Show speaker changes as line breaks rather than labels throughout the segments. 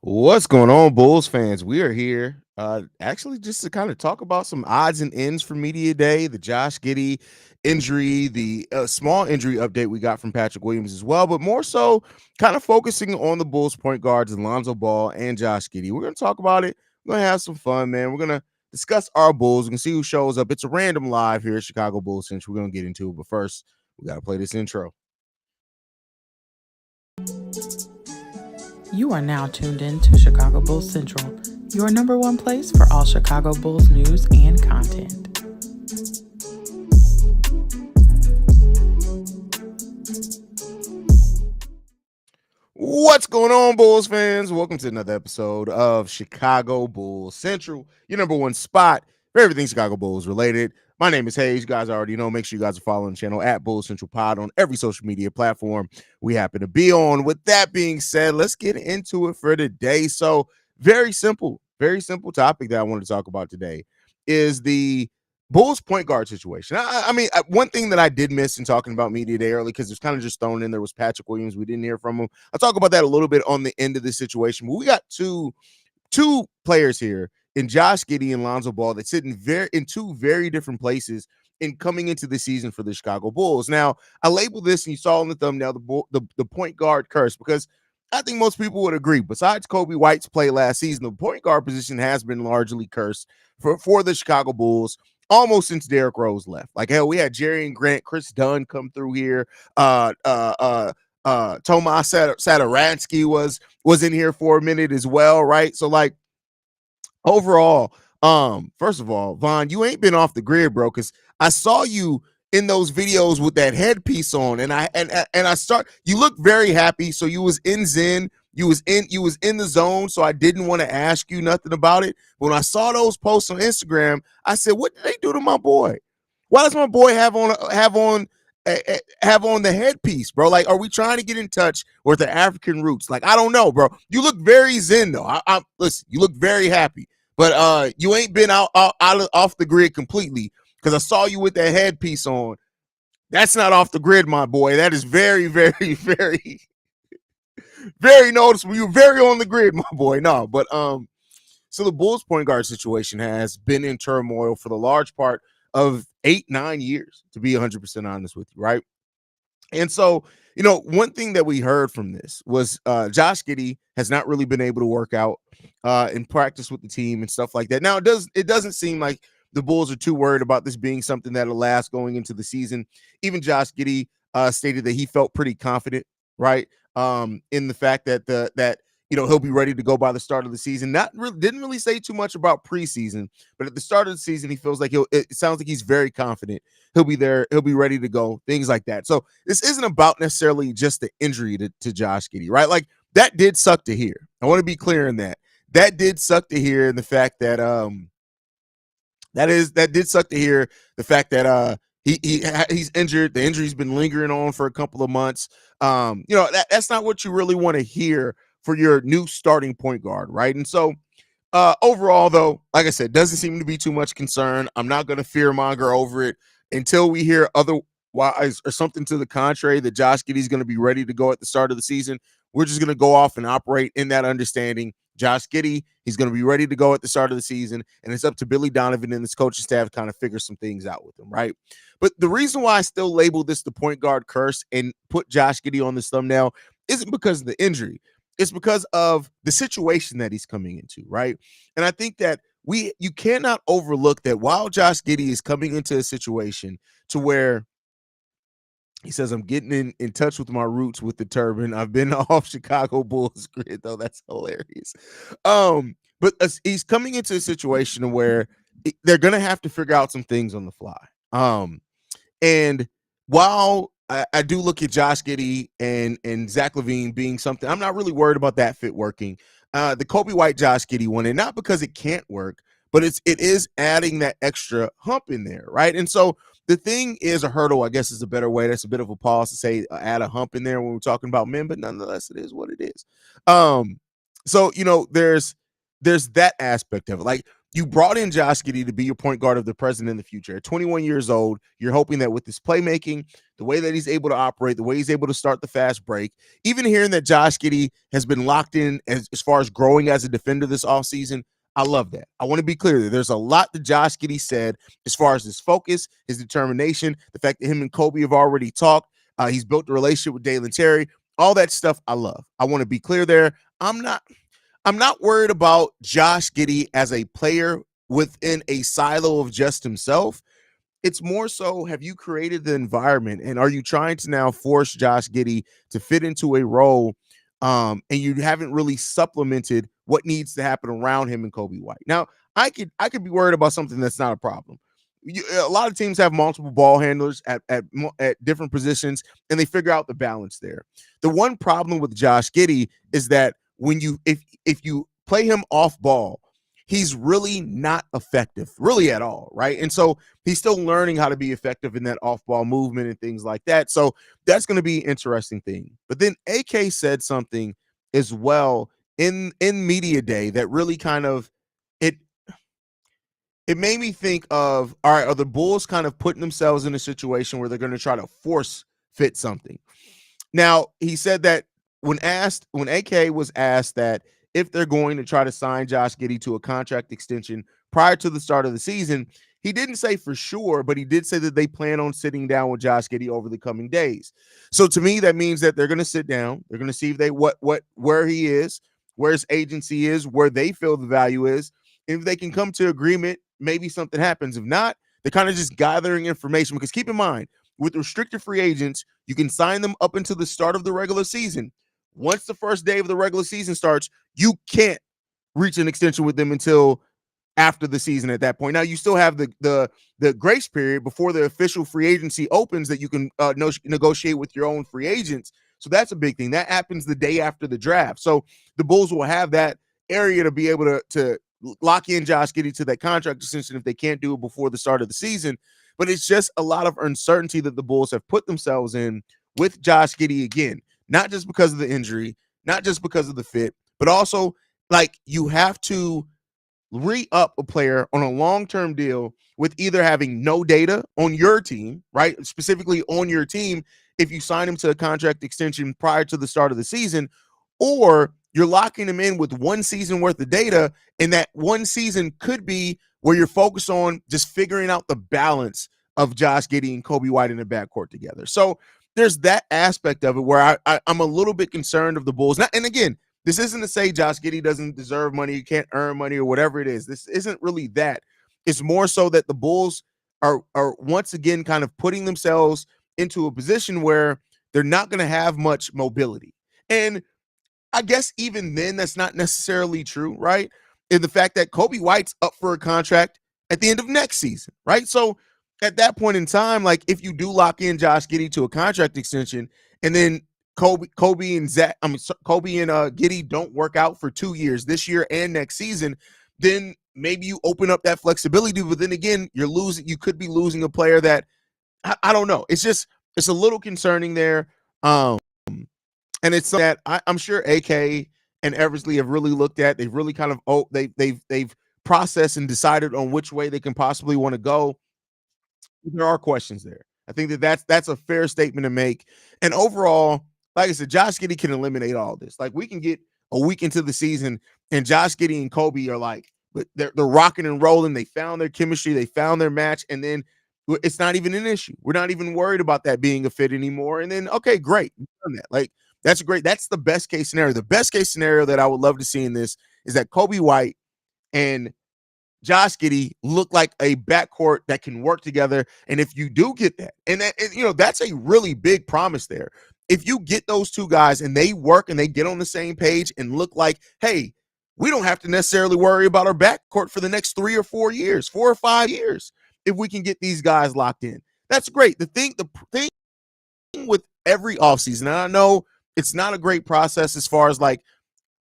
What's going on, Bulls fans? We are here actually just to kind of talk about some odds and ends for Media Day, the Josh Giddey injury, the small injury update we got from Patrick Williams as well, but more so kind of focusing on the Bulls point guards, Alonzo Ball and Josh Giddey. We're going to talk about it. We're going to have some fun, man. We're going to discuss our Bulls. We can see who shows up. It's a random live here at Chicago Bulls Central. We're going to get into it, but first, we got to play this intro.
You are now tuned in to Chicago Bulls Central, your number one place for all Chicago Bulls news and content.
What's going on, Bulls fans? Welcome to another episode of Chicago Bulls Central, your number one spot for everything Chicago Bulls related. My name is Haize. You guys already know. Make sure you guys are following the channel at Bulls Central Pod on every social media platform we happen to be on. With that being said, let's get into it for today. So, very simple topic that I want to talk about today is the Bulls point guard situation. One thing that I did miss in talking about Media Day early, because it was kind of just thrown in there, was Patrick Williams. We didn't hear from him. I'll talk about that a little bit on the end of this situation. But we got two players here in Josh Giddey and Lonzo Ball that sit in two very different places in coming into the season for the Chicago Bulls. Now, I labeled this, and you saw in the thumbnail, the point guard curse, because I think most people would agree. Besides Kobe White's play last season, the point guard position has been largely cursed for the Chicago Bulls almost since Derrick Rose left. Like, hell, we had Jerry and Grant, Chris Dunn come through here. Tomas Satoransky was in here for a minute as well, right? So, like, overall, first of all, Vaughn, you ain't been off the grid, bro, because I saw you in those videos with that headpiece on, and you look very happy. So you was in Zen, you was in the zone. So I didn't want to ask you nothing about it. When I saw those posts on Instagram, I said, "What did they do to my boy? Why does my boy have on the headpiece, bro? Like, are we trying to get in touch with the African roots? Like, I don't know, bro. You look very zen though. Listen, you look very happy, but you ain't been off the grid completely, because I saw you with that headpiece on. That's not off the grid, my boy. That is very, very, very, very noticeable. You're very on the grid, my boy. No, but so the Bulls point guard situation has been in turmoil for the large part of 8-9 years, to be 100% honest with you, right? And so, one thing that we heard from this was Josh Giddey has not really been able to work out in practice with the team and stuff like that. Now, it doesn't seem like the Bulls are too worried about this being something that'll last going into the season. Even Josh Giddey stated that he felt pretty confident, right, in the fact that he'll be ready to go by the start of the season. Didn't really say too much about preseason, but at the start of the season, he feels like it sounds like he's very confident. He'll be there. He'll be ready to go. Things like that. So this isn't about necessarily just the injury to Josh Giddey, right? Like, that did suck to hear. I want to be clear in that. That did suck to hear, and the fact that that did suck to hear the fact that he's injured. The injury's been lingering on for a couple of months. That's not what you really want to hear for your new starting point guard, right? And so overall, though, like I said, doesn't seem to be too much concern. I'm not going to fearmonger over it until we hear otherwise or something to the contrary, that Josh Giddey's going to be ready to go at the start of the season. We're just going to go off and operate in that understanding. Josh Giddey, he's going to be ready to go at the start of the season, and it's up to Billy Donovan and his coaching staff to kind of figure some things out with him, right? But the reason why I still label this the point guard curse and put Josh Giddey on this thumbnail isn't because of the injury. It's because of the situation that he's coming into, right? And I think that you cannot overlook that while Josh Giddey is coming into a situation to where he says, "I'm getting in touch with my roots with the turban. I've been off Chicago Bulls grid," though. That's hilarious. But he's coming into a situation where they're going to have to figure out some things on the fly. And while I do look at Josh Giddey and Zach LaVine being something, I'm not really worried about that fit working. The Kobe White Josh Giddey one, and not because it can't work, but it is adding that extra hump in there, right? And so the thing is, a hurdle, I guess, is a better way. That's a bit of a pause to say add a hump in there when we're talking about men, but nonetheless, it is what it is. So there's that aspect of it. Like, you brought in Josh Giddey to be your point guard of the present and the future. At 21 years old, you're hoping that with his playmaking, the way that he's able to operate, the way he's able to start the fast break, even hearing that Josh Giddey has been locked in as far as growing as a defender this offseason, I love that. I want to be clear that there's a lot that Josh Giddey said as far as his focus, his determination, the fact that him and Kobe have already talked. He's built a relationship with Dalen Terry. All that stuff I love. I want to be clear there. I'm not worried about Josh Giddey as a player within a silo of just himself. It's more so, have you created the environment and are you trying to now force Josh Giddey to fit into a role, and you haven't really supplemented what needs to happen around him and Kobe White. Now, I could be worried about something that's not a problem. A lot of teams have multiple ball handlers at different positions, and they figure out the balance there. The one problem with Josh Giddey is that when you if you play him off ball, he's really not effective, really at all, right? And so he's still learning how to be effective in that off ball movement and things like that. So that's going to be an interesting thing. But then AK said something as well in media day that really kind of it it made me think of, all right, are the Bulls kind of putting themselves in a situation where they're going to try to force fit something? Now, he said that when AK was asked that if they're going to try to sign Josh Giddey to a contract extension prior to the start of the season, he didn't say for sure, but he did say that they plan on sitting down with Josh Giddey over the coming days. So to me, that means that they're going to sit down. They're going to see if they where he is, where his agency is, where they feel the value is. If they can come to agreement, maybe something happens. If not, they're kind of just gathering information. Because keep in mind, with restricted free agents, you can sign them up until the start of the regular season. Once the first day of the regular season starts, you can't reach an extension with them until after the season at that point. Now, you still have the grace period before the official free agency opens that you can negotiate with your own free agents. So that's a big thing. That happens the day after the draft. So the Bulls will have that area to be able to lock in Josh Giddey to that contract extension if they can't do it before the start of the season. But it's just a lot of uncertainty that the Bulls have put themselves in with Josh Giddey again, not just because of the injury, not just because of the fit, but also like you have to re-up a player on a long-term deal with either having no data on your team, right? Specifically on your team, if you sign him to a contract extension prior to the start of the season, or you're locking him in with one season worth of data, and that one season could be where you're focused on just figuring out the balance of Josh Giddey and Kobe White in the backcourt together. So there's that aspect of it where I'm a little bit concerned of the Bulls. Now, and again, this isn't to say Josh Giddey doesn't deserve money, you can't earn money or whatever it is. This isn't really that. It's more so that the Bulls are once again kind of putting themselves into a position where they're not going to have much mobility. And I guess even then, that's not necessarily true, right? In the fact that Kobe White's up for a contract at the end of next season, right? So at that point in time, like if you do lock in Josh Giddey to a contract extension, and then Kobe and Giddey don't work out for 2 years, this year and next season, then maybe you open up that flexibility. But then again, you could be losing a player that I don't know. It's a little concerning there. And it's that I'm sure AK and Eversley have really looked at. They've really kind of they've processed and decided on which way they can possibly want to go. There are questions there. I think that's a fair statement to make. And overall, like I said, Josh Giddey can eliminate all this. Like we can get a week into the season, and Josh Giddey and Kobe are like they're rocking and rolling. They found their chemistry, they found their match, and then it's not even an issue. We're not even worried about that being a fit anymore. And then okay, great, we've done that. Like that's great. That's the best case scenario. The best case scenario that I would love to see in this is that Kobe White and Josh Giddey look like a backcourt that can work together. And if you do get that, and that's a really big promise there. If you get those two guys and they work and they get on the same page and look like, hey, we don't have to necessarily worry about our backcourt for the next 3 or 4 years, 4 or 5 years, if we can get these guys locked in. That's great. The thing with every offseason, and I know it's not a great process as far as like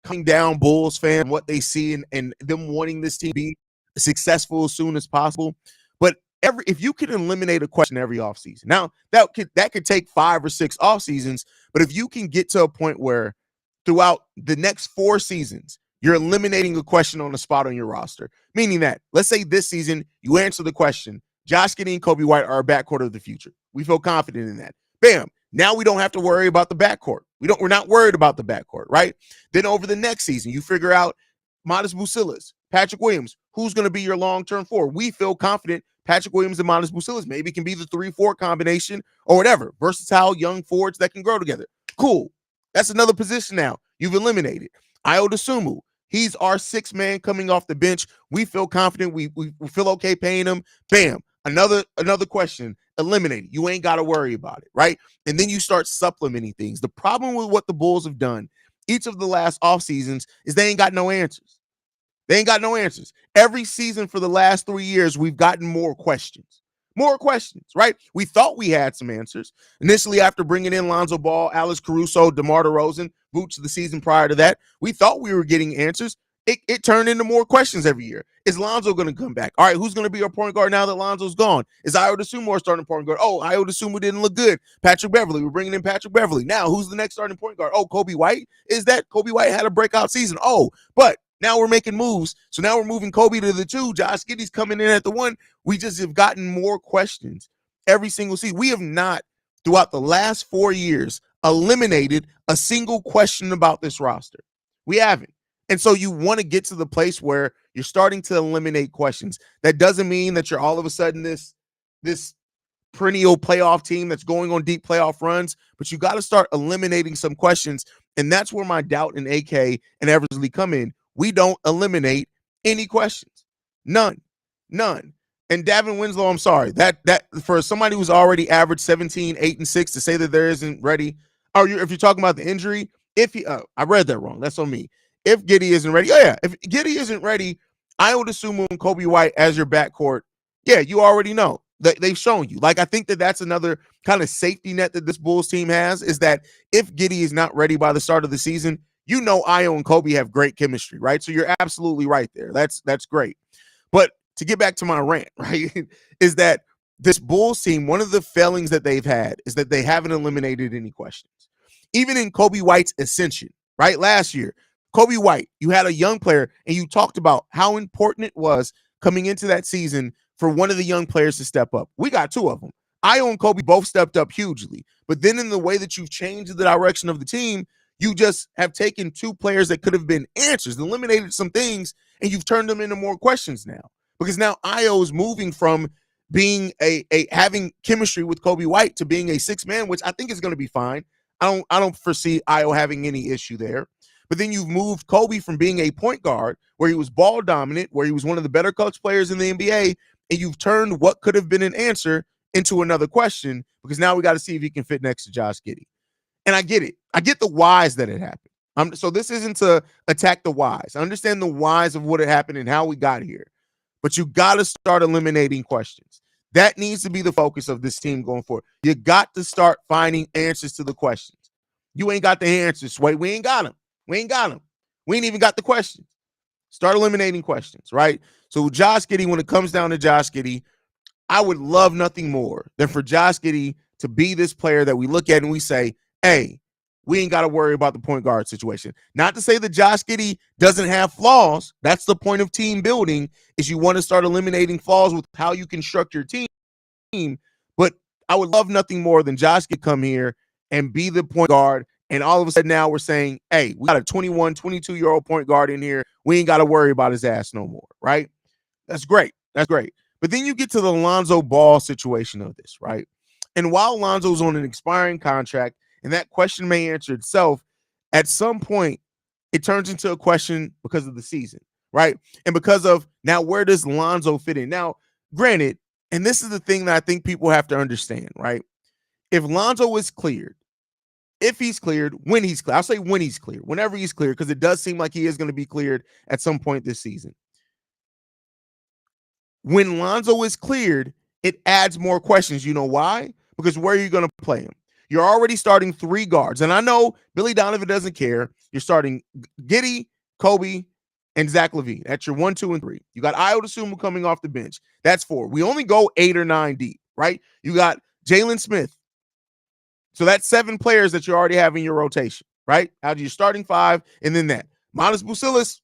coming down Bulls fan, what they see and them wanting this team to be successful as soon as possible. But if you can eliminate a question every offseason, now that could take 5 or 6 off seasons, but if you can get to a point where throughout the next 4 seasons, you're eliminating a question on the spot on your roster. Meaning that, let's say this season, you answer the question, Josh Giddey and Kobe White are our backcourt of the future. We feel confident in that. Bam. Now we don't have to worry about the backcourt. We're not worried about the backcourt, right? Then over the next season, you figure out Modest Bucilis, Patrick Williams, who's going to be your long-term four. We feel confident Patrick Williams and Modest Bucilis maybe can be the 3-4 combination or whatever. Versatile young forwards that can grow together. Cool. That's another position now you've eliminated. Ayo Dosunmu, he's our 6th man coming off the bench. We feel confident. We feel okay paying him. Bam. Another question eliminated. You ain't got to worry about it, right? And then you start supplementing things. The problem with what the Bulls have done each of the last off seasons is they ain't got no answers. They ain't got no answers. Every season for the last 3 years, we've gotten more questions. More questions, right? We thought we had some answers. Initially, after bringing in Lonzo Ball, Alex Caruso, DeMar DeRozan, Vooch the season prior to that, we thought we were getting answers. It turned into more questions every year. Is Lonzo going to come back? All right, who's going to be our point guard now that Lonzo's gone? Is Ayo Dosunmu our starting point guard? Oh, Ayo Dosunmu didn't look good. Patrick Beverly, we're bringing in Patrick Beverly. Now, who's the next starting point guard? Oh, Kobe White. Is that Kobe White had a breakout season? Oh, but now we're making moves. So now we're moving Kobe to the 2. Josh Giddey's coming in at the 1. We just have gotten more questions every single season. We have not, throughout the last 4 years, eliminated a single question about this roster. We haven't. And so you want to get to the place where you're starting to eliminate questions. That doesn't mean that you're all of a sudden this perennial playoff team that's going on deep playoff runs, but you got to start eliminating some questions. And that's where my doubt in AK and Eversley come in. We don't eliminate any questions. None. And Davin Winslow, I'm sorry. That for somebody who's already averaged 17, 8, and 6 to say that there isn't ready, or if you're talking about the injury, I read that wrong. That's on me. If Giddey isn't ready, if Giddey isn't ready, I would assume Kobe White as your backcourt. Yeah, you already know. They've shown you. Like, I think that's another kind of safety net that this Bulls team has, is that if Giddey is not ready by the start of the season, you know Ayo and Kobe have great chemistry, right? So you're absolutely right there. That's great. But to get back to my rant, right, is that this Bulls team, one of the failings that they've had is that they haven't eliminated any questions. Even in Kobe White's ascension, right, last year, Kobe White, you had a young player, and you talked about how important it was coming into that season for one of the young players to step up. We got 2 of them. Ayo and Kobe both stepped up hugely. But then in the way that you've changed the direction of the team, you just have taken 2 players that could have been answers, eliminated some things, and you've turned them into more questions now. Because now Ayo is moving from being a having chemistry with Kobe White to being a 6-man, which I think is going to be fine. I don't foresee Ayo having any issue there. But then you've moved Kobe from being a point guard where he was ball dominant, where he was one of the better clutch players in the NBA, and you've turned what could have been an answer into another question, because now we got to see if he can fit next to Josh Giddey. And I get it. I get the whys that it happened. So this isn't to attack the whys. I understand the whys of what had happened and how we got here. But you got to start eliminating questions. That needs to be the focus of this team going forward. You got to start finding answers to the questions. You ain't got the answers, Sway. We ain't got them. We ain't even got the questions. Start eliminating questions, right? So Josh Giddey, when it comes down to Josh Giddey, I would love nothing more than for Josh Giddey to be this player that we look at and we say, hey, we ain't got to worry about the point guard situation. Not to say that Josh Giddey doesn't have flaws. That's the point of team building, is you want to start eliminating flaws with how you construct your team. But I would love nothing more than Josh Giddey come here and be the point guard. And all of a sudden now we're saying, hey, we got a 21, 22-year-old point guard in here. We ain't got to worry about his ass no more, right? That's great. That's great. But then you get to the Lonzo Ball situation of this, right? And while Lonzo's on an expiring contract, and that question may answer itself, at some point it turns into a question because of the season, right? And because of now, where does Lonzo fit in? Now, granted, and this is the thing that I think people have to understand, right? If Lonzo is cleared, if he's cleared, when he's cleared, I'll say when he's cleared, whenever he's cleared, because it does seem like he is going to be cleared at some point this season. When Lonzo is cleared, it adds more questions. You know why? Because where are you going to play him? You're already starting 3 guards. And I know Billy Donovan doesn't care. You're starting Giddey, Kobe, and Zach LaVine. That's your 1, 2, and 3. You got Ayo Dosunmu coming off the bench. That's 4. We only go 8 or 9 deep, right? You got Jalen Smith. So that's 7 players that you already have in your rotation, right? Out of your starting 5, and then that. Modest Bucilis,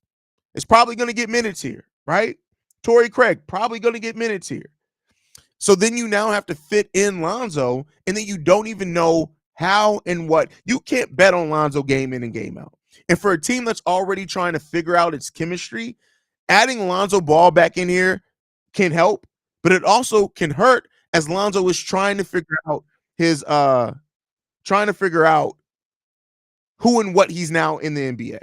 is probably going to get minutes here, right? Torrey Craig probably going to get minutes here. So then you now have to fit in Lonzo, and then you don't even know how and what. You can't bet on Lonzo game in and game out. And for a team that's already trying to figure out its chemistry, adding Lonzo Ball back in here can help, but it also can hurt as Lonzo is trying to figure out his trying to figure out who and what he's now in the NBA.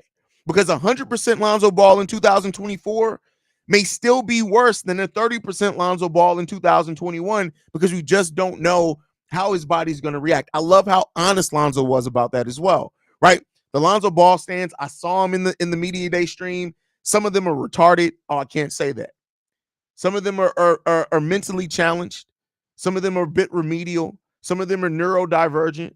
Because 100% Lonzo Ball in 2024 may still be worse than a 30% Lonzo Ball in 2021 because we just don't know how his body's going to react. I love how honest Lonzo was about that as well, right? The Lonzo Ball stands, I saw him in the media day stream. Some of them are retarded. Oh, I can't say that. Some of them are mentally challenged. Some of them are a bit remedial. Some of them are neurodivergent.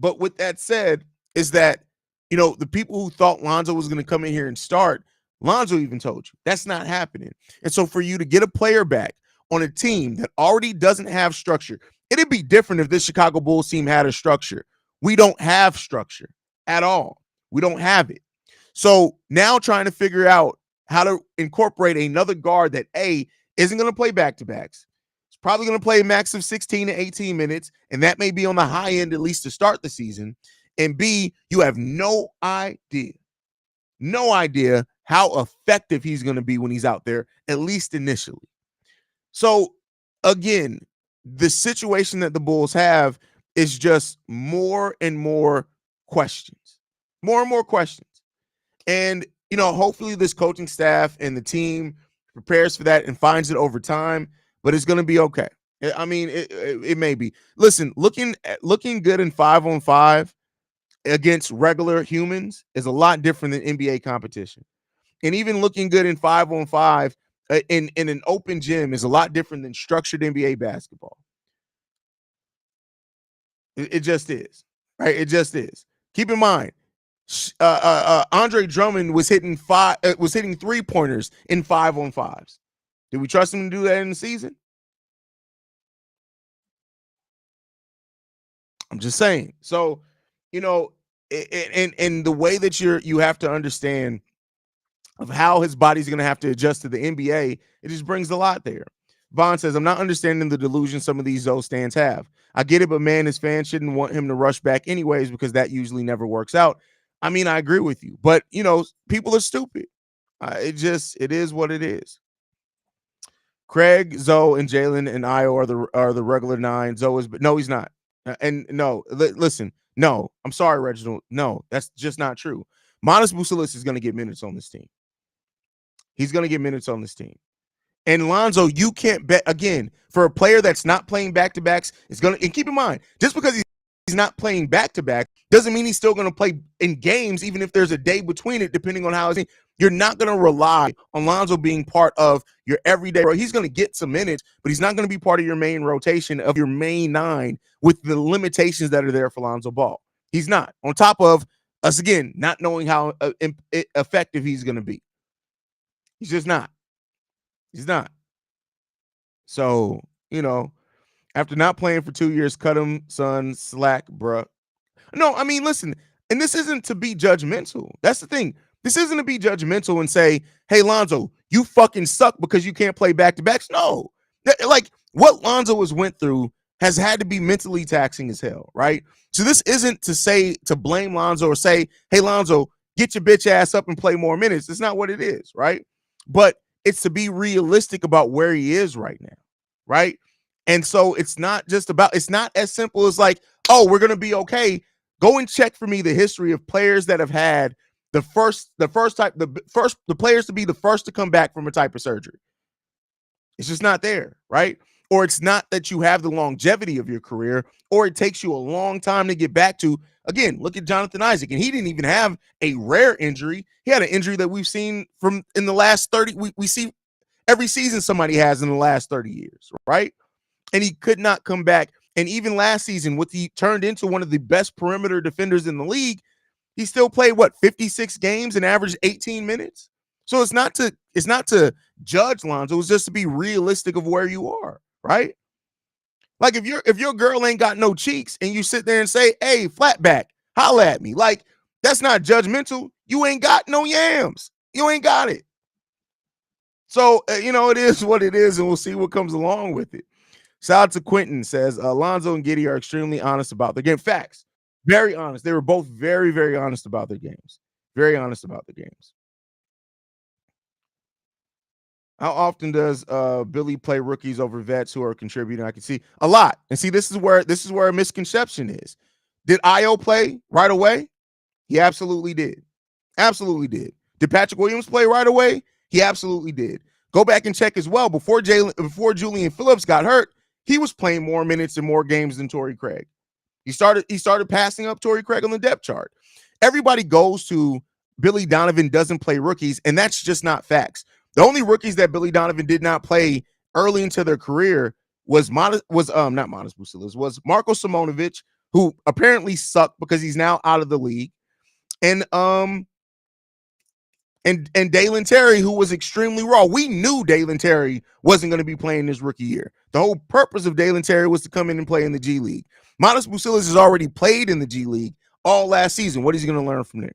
But with that said, is that, the people who thought Lonzo was going to come in here and start, Lonzo even told you that's not happening. And so for you to get a player back on a team that already doesn't have structure, it'd be different if this Chicago Bulls team had a structure. We don't have structure at all. We don't have it. So now trying to figure out how to incorporate another guard that isn't going to play back-to-backs. It's probably going to play a max of 16 to 18 minutes, and that may be on the high end at least to start the season. And B, you have no idea how effective he's going to be when he's out there, at least initially. So again, the situation that the Bulls have is just more and more questions, And, hopefully this coaching staff and the team prepares for that and finds it over time, but it's going to be okay. I mean, it may be. Listen, looking good in 5-on-5 against regular humans is a lot different than NBA competition. And even looking good in 5-on-5 in an open gym is a lot different than structured NBA basketball. It just is, right? It just is. Keep in mind, Andre Drummond was hitting 3-pointers in 5-on-5s. Did we trust him to do that in the season? I'm just saying. So, and the way that you have to understand of how his body's going to have to adjust to the NBA, it just brings a lot there. Vaughn says, I'm not understanding the delusion some of these Zoe stands have. I get it, but man, his fans shouldn't want him to rush back anyways because that usually never works out. I mean, I agree with you, but, people are stupid. It is what it is. Craig, Zoe, and Jalen and Io are the regular 9. Zoe is, but no, he's not. And no, listen, no, I'm sorry, Reginald. No, that's just not true. Manas Busalis is going to get minutes on this team. He's going to get minutes on this team. And Lonzo, you can't bet again for a player that's not playing back-to-backs. It's going to, and keep in mind, just because he's not playing back-to-back doesn't mean he's still going to play in games, even if there's a day between it, depending on how you're not going to rely on Lonzo being part of your everyday. He's going to get some minutes, but he's not going to be part of your main rotation of your main 9 with the limitations that are there for Lonzo Ball. He's not. On top of us, again, not knowing how effective he's going to be. He's just not. He's not. So, after not playing for 2 years, cut him, son, slack, bruh. No, I mean, listen, and this isn't to be judgmental. That's the thing. This isn't to be judgmental and say, hey, Lonzo, you fucking suck because you can't play back-to-backs. No. Like, what Lonzo has went through has had to be mentally taxing as hell, right? So this isn't to blame Lonzo or say, hey, Lonzo, get your bitch ass up and play more minutes. That's not what it is, right? But it's to be realistic about where he is right now, right? And so it's not as simple as like, oh, we're going to be okay. Go and check for me the history of players that have had the players to be the first to come back from a type of surgery. It's just not there, right? Or it's not that you have the longevity of your career, or it takes you a long time to get back to. Again, look at Jonathan Isaac, and he didn't even have a rare injury. He had an injury that we've seen from in the last 30. We see every season somebody has in the last 30 years, right? And he could not come back. And even last season, he turned into one of the best perimeter defenders in the league, he still played 56 games and averaged 18 minutes. So it's not to judge Lonzo, it's just to be realistic of where you are, right? Like if your girl ain't got no cheeks and you sit there and say, hey, flat back, holla at me. Like, that's not judgmental. You ain't got no yams. You ain't got it. So, it is what it is, and we'll see what comes along with it. Shout out to Quentin says Alonzo and Giddy are extremely honest about their game. Facts. Very honest. They were both very, very honest about their games. Very honest about the games. How often does Billy play rookies over vets who are contributing? I can see a lot. And see, this is where a misconception is. Did Io play right away? He absolutely did. Absolutely did. Did Patrick Williams play right away? He absolutely did. Go back and check as well. Before Julian Phillips got hurt, he was playing more minutes and more games than Torrey Craig. He started passing up Torrey Craig on the depth chart. Everybody goes to Billy Donovan doesn't play rookies, and that's just not facts. The only rookies that Billy Donovan did not play early into their career was not Modest Bucilis, was Marko Simonovic, who apparently sucked because he's now out of the league, and Dalen Terry, who was extremely raw. We knew Dalen Terry wasn't going to be playing this rookie year. The whole purpose of Dalen Terry was to come in and play in the G League. Modest Bucilis has already played in the G League all last season. What is he going to learn from there?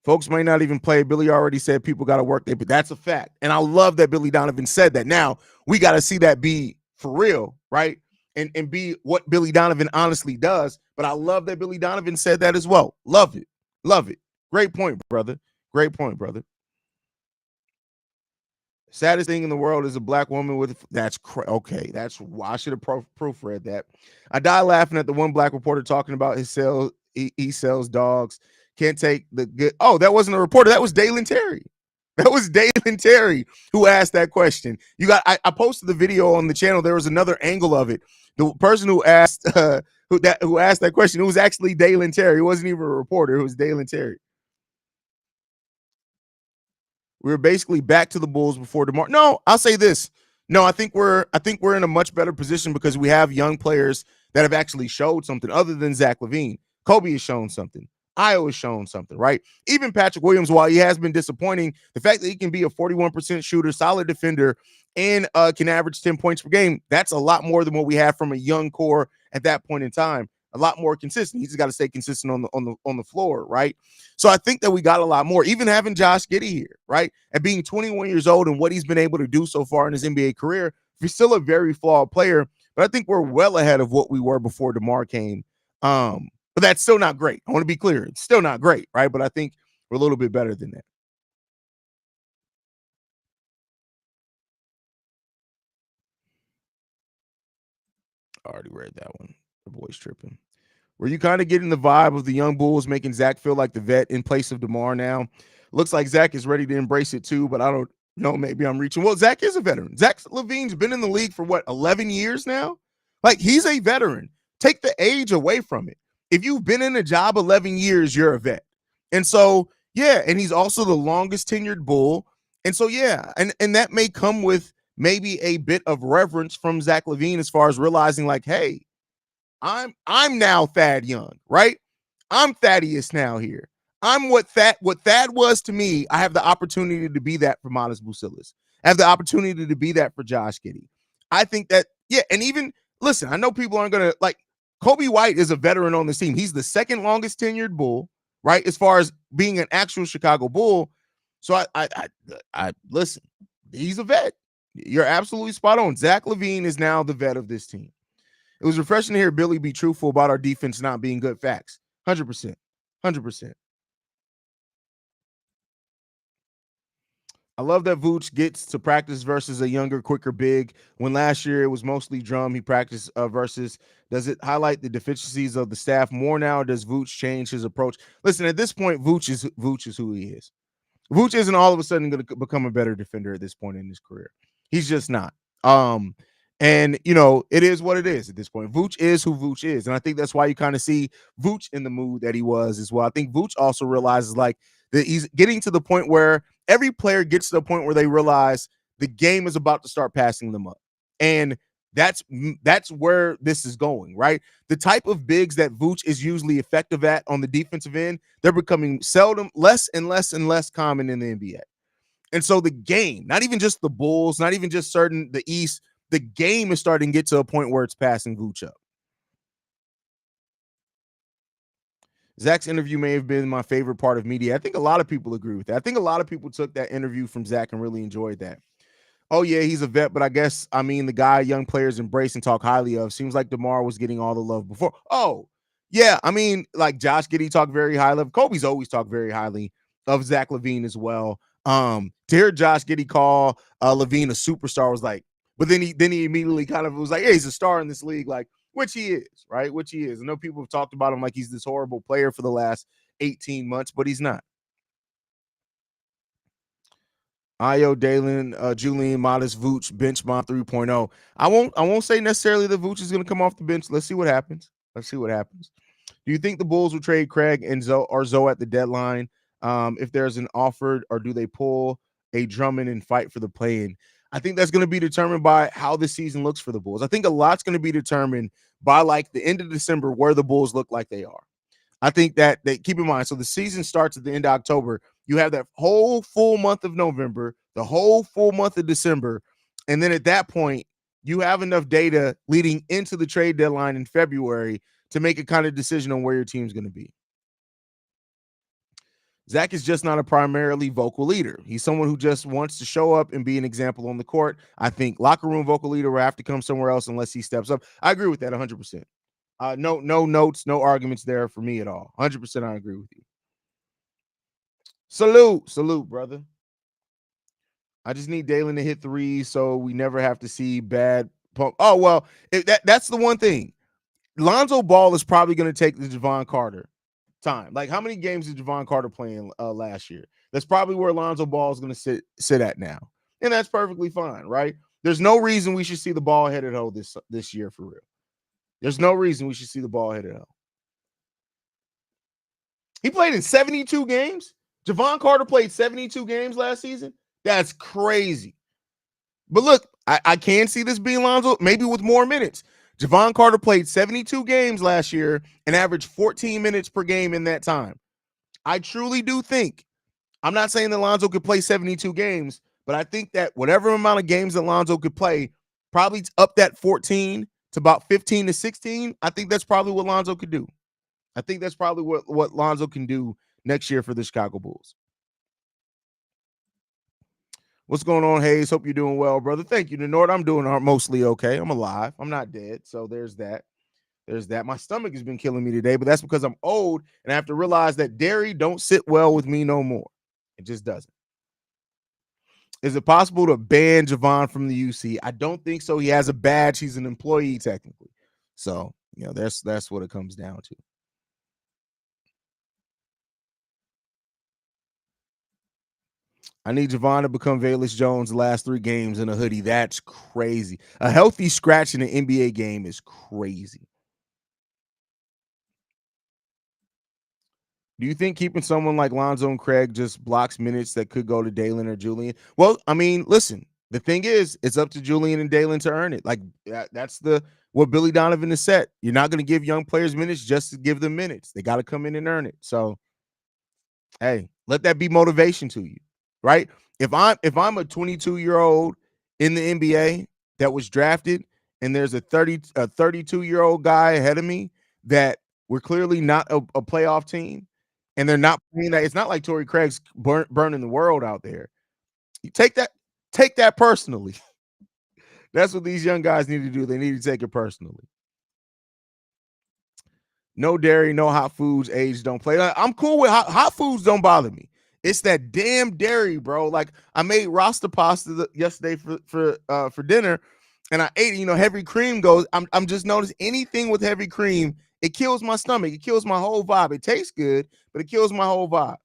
Folks may not even play. Billy already said people got to work there, but that's a fact. And I love that Billy Donovan said that. Now, we got to see that be for real, right? And be what Billy Donovan honestly does. But I love that Billy Donovan said that as well. Love it. Love it. Great point, brother. Great point, brother. Saddest thing in the world is a black woman with okay. That's why I should have proofread that. I die laughing at the one black reporter talking about his sales. He sells dogs. Can't take the good. Oh, that wasn't a reporter. That was Dalen Terry. That was Dalen Terry who asked that question. I posted the video on the channel. There was another angle of it. The person who asked who asked that question, it was actually Dalen Terry. It wasn't even a reporter. It was Dalen Terry. We were basically back to the Bulls before tomorrow. No, I'll say this. No, I think we're in a much better position because we have young players that have actually showed something other than Zach LaVine. Kobe has shown something. Io has shown something, right? Even Patrick Williams, while he has been disappointing, the fact that he can be a 41% shooter, solid defender, and can average 10 points per game, that's a lot more than what we have from a young core at that point in time. A lot more consistent. He's just got to stay consistent on the floor, right? So I think that we got a lot more. Even having Josh Giddey here, right, and being 21 years old and what he's been able to do so far in his NBA career, he's still a very flawed player, but I think we're well ahead of what we were before DeMar came. But that's still not great. I want to be clear. It's still not great, right? But I think we're a little bit better than that. I already read that one. The boy's tripping. Were you kind of getting the vibe of the young Bulls making Zach feel like the vet in place of DeMar now? Looks like Zach is ready to embrace it too, but I don't know. Maybe I'm reaching. Well, Zach is a veteran. Zach LaVine's been in the league for what, 11 years now? Like, he's a veteran. Take the age away from it. If you've been in a job 11 years, you're a vet. And so, yeah, and he's also the longest tenured Bull. And so, yeah, and that may come with maybe a bit of reverence from Zach LaVine as far as realizing like, hey, I'm now Thad Young, right? I'm Thaddeus now here. I'm what Thad was to me. I have the opportunity to be that for Modest Bucilis. I have the opportunity to be that for Josh Giddey. I think that, yeah, and even listen, I know people aren't gonna like Kobe White is a veteran on this team. He's the second longest tenured Bull, right? As far as being an actual Chicago Bull. So I listen, he's a vet. You're absolutely spot on. Zach LaVine is now the vet of this team. It was refreshing to hear Billy be truthful about our defense not being good. Facts. 100%. 100%. I love that Vooch gets to practice versus a younger, quicker big. When last year it was mostly drum, he practiced versus. Does it highlight the deficiencies of the staff more now? Or does Vooch change his approach? Listen, at this point, Vooch is who he is. Vooch isn't all of a sudden going to become a better defender at this point in his career. He's just not. And it is what it is at this point. Vooch is who Vooch is, and I think that's why you kind of see Vooch in the mood that he was as well. I think Vooch also realizes like that he's getting to the point where every player gets to the point where they realize the game is about to start passing them up, and that's where this is going, right? The type of bigs that Vooch is usually effective at on the defensive end, they're becoming less and less and less common in the NBA. And so the game, not even just the Bulls, not even just the East, the game is starting to get to a point where it's passing Vooch up. Zach's interview may have been my favorite part of media. I think a lot of people agree with that. I think a lot of people took that interview from Zach and really enjoyed that. Oh yeah, he's a vet, but I guess I mean the guy young players embrace and talk highly of. Seems like DeMar was getting all the love before. Oh yeah, I mean like Josh Giddey talked very highly of. Kobe's always talked very highly of Zach LaVine as well. To hear Josh Giddey call LaVine a superstar was like, but then he immediately kind of was like, yeah, he's a star in this league, like which he is, right? Which he is. I know people have talked about him like he's this horrible player for the last 18 months, but he's not. Io Dalen, Julian Modest, Vooch, Benchmont 3.0. I won't say necessarily that Vooch is going to come off the bench. Let's see what happens. Let's see what happens. Do you think the Bulls will trade Craig and Zoe at the deadline? If there's an offer, or do they pull a Drummond and fight for the play-in? I think that's going to be determined by how the season looks for the Bulls. I think a lot's going to be determined by like the end of December where the Bulls look like they are. I think that they keep in mind. So the season starts at the end of October. You have that whole full month of November, the whole full month of December, and then at that point, you have enough data leading into the trade deadline in February to make a kind of decision on where your team's going to be. Zach is just not a primarily vocal leader. He's someone who just wants to show up and be an example on the court. I think locker room vocal leader will have to come somewhere else unless he steps up. I agree with that 100%. No notes, no arguments there for me at all. 100% I agree with you. Salute, brother. I just need Dalen to hit threes so we never have to see bad pump. Oh, well, that's the one thing. Lonzo Ball is probably going to take the Javon Carter time. Like, how many games did Javon Carter play in last year? That's probably where Lonzo Ball is going to sit at now. And that's perfectly fine, right? There's no reason we should see the ball headed hoe this year for real. There's no reason we should see the ball headed hoe. He played in 72 games. Javon Carter played 72 games last season. That's crazy. But look, I can see this being Lonzo, maybe with more minutes. Javon Carter played 72 games last year and averaged 14 minutes per game in that time. I truly do think, I'm not saying that Lonzo could play 72 games, but I think that whatever amount of games that Lonzo could play, probably up that 14 to about 15 to 16, I think that's probably what Lonzo could do. I think that's probably what Lonzo can do next year for the Chicago Bulls. What's going on, Haize? Hope you're doing well, brother. Thank you, Denord. I'm doing mostly okay. I'm alive. I'm not dead. So there's that. There's that. My stomach has been killing me today, but that's because I'm old and I have to realize that dairy don't sit well with me no more. It just doesn't. Is it possible to ban Javon from the UC? I don't think so. He has a badge. He's an employee technically. So, that's what it comes down to. I need Javon to become Velus Jones the last 3 games in a hoodie. That's crazy. A healthy scratch in an NBA game is crazy. Do you think keeping someone like Lonzo and Craig just blocks minutes that could go to Dalen or Julian? Well, I mean, listen, the thing is, it's up to Julian and Dalen to earn it. Like that's what Billy Donovan has said. You're not going to give young players minutes just to give them minutes. They got to come in and earn it. So, hey, let that be motivation to you, right? If I'm a 22-year-old in the NBA that was drafted and there's a 32-year-old guy ahead of me that we're clearly not a playoff team and they're not playing that, it's not like Torrey Craig's burning the world out there. You take that personally. That's what these young guys need to do. They need to take it personally. No dairy, no hot foods, age don't play. I'm cool with hot foods, don't bother me. It's that damn dairy, bro. Like I made rasta pasta yesterday for dinner, and I ate it. Heavy cream goes. I'm just noticing anything with heavy cream, it kills my stomach. It kills my whole vibe. It tastes good, but it kills my whole vibe.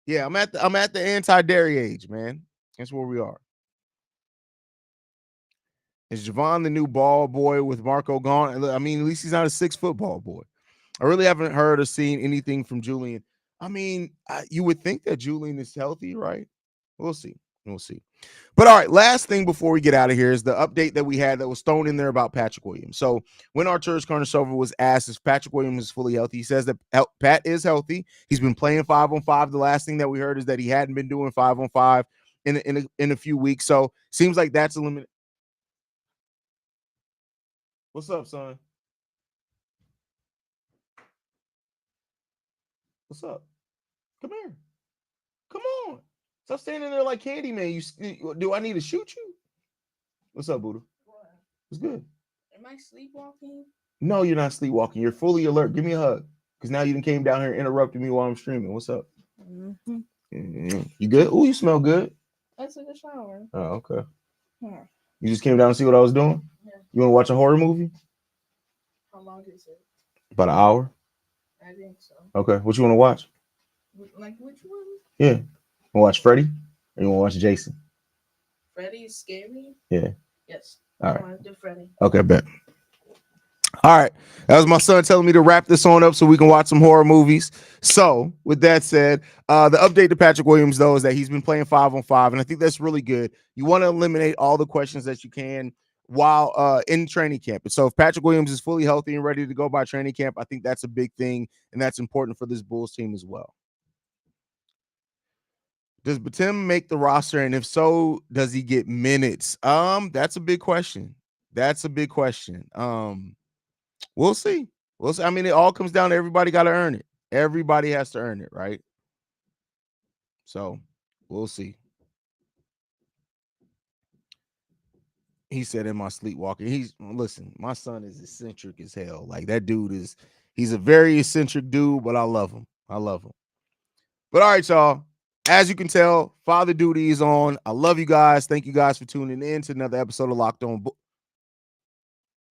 Yeah, I'm at the anti-dairy age, man. That's where we are. Is Javon the new ball boy with Marco gone? I mean, at least he's not a 6-foot ball boy. I really haven't heard or seen anything from Julian. I mean, you would think that Julian is healthy, right? We'll see. We'll see. But all right, last thing before we get out of here is the update that we had that was thrown in there about Patrick Williams. So when Arturas Karnisovas was asked if Patrick Williams is fully healthy, he says that Pat is healthy. He's been playing 5-on-5. The last thing that we heard is that he hadn't been doing 5-on-5 in a few weeks. So seems like that's eliminated. What's up, son? What's up? Come here. Come on. Stop standing there like Candyman. Do I need to shoot you? What's up, Buddha?
What?
What's good?
Am I sleepwalking?
No, you're not sleepwalking. You're fully alert. Give me a hug. Because now you done came down here and interrupted me while I'm streaming. What's up? You good? Oh, you smell good.
I took a shower.
Oh, okay.
Yeah.
You just came down to see what I was doing?
Yeah.
You want to watch a horror movie?
How long is it?
About an hour.
I think so.
Okay. What you want to watch?
Like which one?
Yeah. You want to watch Freddy? Or you want to watch Jason?
Freddy is scary?
Yeah.
Yes.
All
I
right.
want to do Freddy.
Okay, bet. All right. That was my son telling me to wrap this on up so we can watch some horror movies. So, with that said, the update to Patrick Williams, though, is that he's been playing 5-on-5, and I think that's really good. You want to eliminate all the questions that you can while in training camp. And so, if Patrick Williams is fully healthy and ready to go by training camp, I think that's a big thing, and that's important for this Bulls team as well. Does Batum make the roster, and if so, does he get minutes? That's a big question. That's a big question. We'll see. We'll see. I mean, it all comes down to everybody got to earn it. Everybody has to earn it, right? So we'll see. He said in my sleepwalking. Listen, my son is eccentric as hell. Like that dude he's a very eccentric dude, but I love him. I love him. But all right, y'all. As you can tell, father duty is on. I love you guys. Thank you guys for tuning in to another episode of Locked On.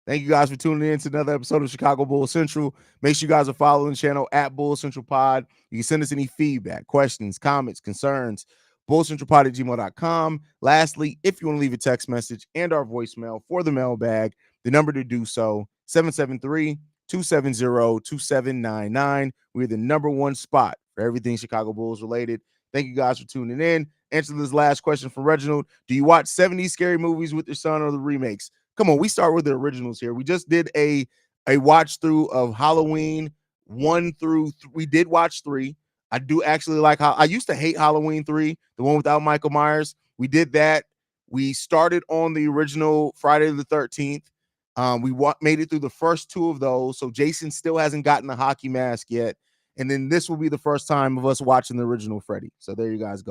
Thank you guys for tuning in to another episode of Chicago Bulls Central. Make sure you guys are following the channel at Bulls Central Pod. You can send us any feedback, questions, comments, concerns, bullcentralpod@gmail.com. Lastly, if you want to leave a text message and our voicemail for the mailbag, the number to do so, 773-270-2799. We're the number one spot for everything Chicago Bulls related. Thank you guys for tuning in. Answer this last question from Reginald. Do you watch 70s scary movies with your son or the remakes? Come on, we start with the originals here. We just did a watch through of Halloween 1 through 3. We did watch 3. I do actually like how I used to hate Halloween 3, the one without Michael Myers. We did that. We started on the original Friday the 13th. We made it through the first 2 of those. So Jason still hasn't gotten the hockey mask yet. And then this will be the first time of us watching the original Freddy. So there you guys go.